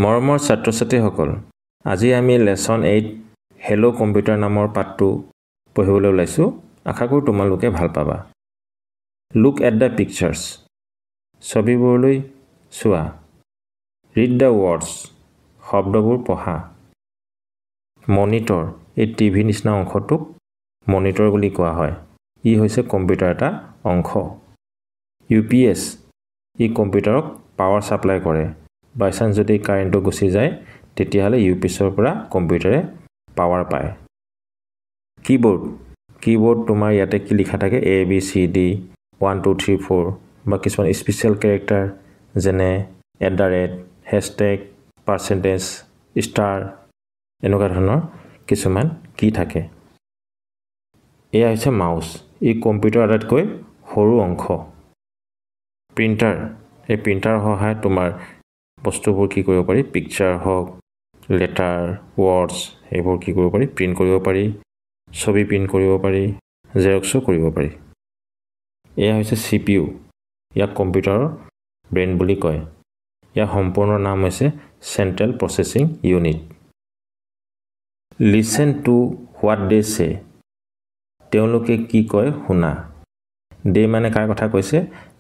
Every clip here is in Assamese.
মৰমৰ ছাত্ৰ-ছাত্ৰীসকল, আজি আমি লেসন 8 হেলো কম্পিউটাৰ নামৰ পাঠটো পঢ়িবলৈ ওলাইছো। আশা কৰোঁ তোমালোকে ভাল পাবা। Look at the pictures. ছবিবোৰলৈ চোৱা। Read the words. শব্দবোৰ পঢ়া। মনিটৰ, এই টিভি নিচিনা অংশটোক মনিটৰ বুলি কোৱা হয়। ই হৈছে কম্পিউটাৰ এটা অংশ। UPS, ই কম্পিউটাৰক পাৱাৰ সাপ্লাই কৰে। বাই চান্স যদি কাৰেণ্টটো গুচি যায় তেতিয়াহলে UPSৰ পৰা কম্পিউটাৰে পাৱাৰ পায়। কিবোৰ্ড তোমাৰ ইয়াতে কি লিখা থাকে ABCD 1 2 3 4 বা কিছুমান স্পেশাল ক্যাৰেক্টাৰ যেনে #, *, এনেকুৱা ধৰণৰ কিছুমান কি থাকে। এয়া হৈছে মাউস, ই কম্পিউটাৰ আটাইতকৈ সৰু অংশ। প্ৰিন্টাৰ, এই প্ৰিন্টাৰ সহায়ত তোমাৰ বস্তুবোৰ কি কৰিব পাৰি, পিকচাৰ হওক, লেটাৰ, ওয়াৰ্ডছ এইবোৰ কি কৰিব পাৰি, প্ৰিন্ট কৰিব পাৰি, ছবি প্ৰিন্ট কৰিব পাৰি, জেৰক্সও কৰিব পাৰি। এয়া হৈছে CPU, ইয়াক কম্পিউটাৰৰ ব্ৰেইন বুলি কয়। ইয়াৰ সম্পূৰ্ণ নাম হৈছে central processing unit. Listen to what they say. তেওঁলোকে কি কয় শুনা। দে মানে কাৰ কথা কৈছে?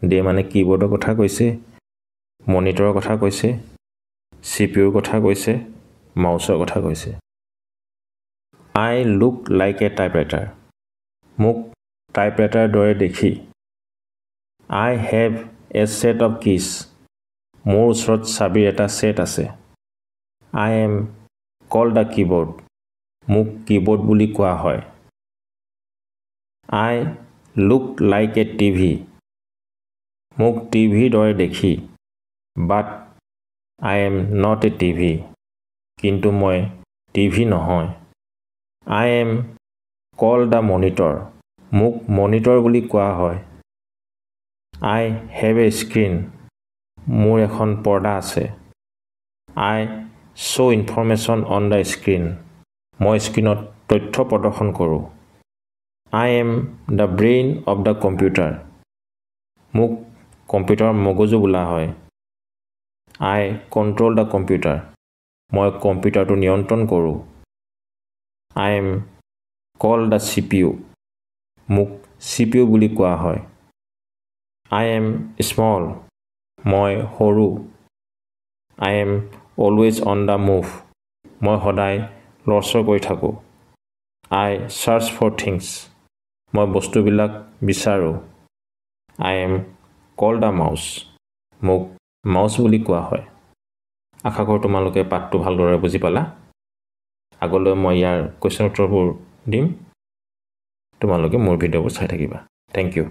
দে মানে কিবোৰ্ডৰ কথা কৈছে, মনিটৰৰ কথা কৈছে, CPUৰ কথা কৈছে, মাউসৰ কথা কৈছে। I look like a typewriter. মোক টাইপৰাইটাৰ দৰে দেখি। I have a set of keys. মোৰ ওচৰত চাবিৰ এটা সেট আছে। I am called a keyboard. মোক কিবোৰ্ড বুলি কোৱা হয়। I look like a TV. মোক টিভিৰ দৰে দেখি। But I am not a TV. কিন্তু মই টিভি নহয়। I am called a monitor. মোক মনিটৰ বুলি কোৱা হয়। I have a screen. মোৰ এখন পৰ্দা আছে। I show information on the screen. মই স্ক্ৰিনত তথ্য প্ৰদৰ্শন কৰোঁ। I am the brain of the computer. মোক কম্পিউটাৰৰ মগজু বোলা হয়। I control the computer. মই কম্পিউটাৰটো নিয়ন্ত্ৰণ কৰোঁ। I am called the CPU. মোক CPU বুলি কোৱা হয়। I am small. মই সৰু। I am always on the move. মই সদায় লৰচৰ কৰি থাকোঁ। I search for things. মই বস্তুবিলাক বিচাৰোঁ। I am called a mouse. মোক মাউস বুলি কোৱা হয়। আশা কৰোঁ তোমালোকে পাঠটো ভালদৰে বুজি পালা। আগলৈ মই ইয়াৰ কোৱেশ্চন উত্তৰবোৰ দিম। তোমালোকে মোৰ ভিডিঅ'বোৰ চাই থাকিবা। Thank you.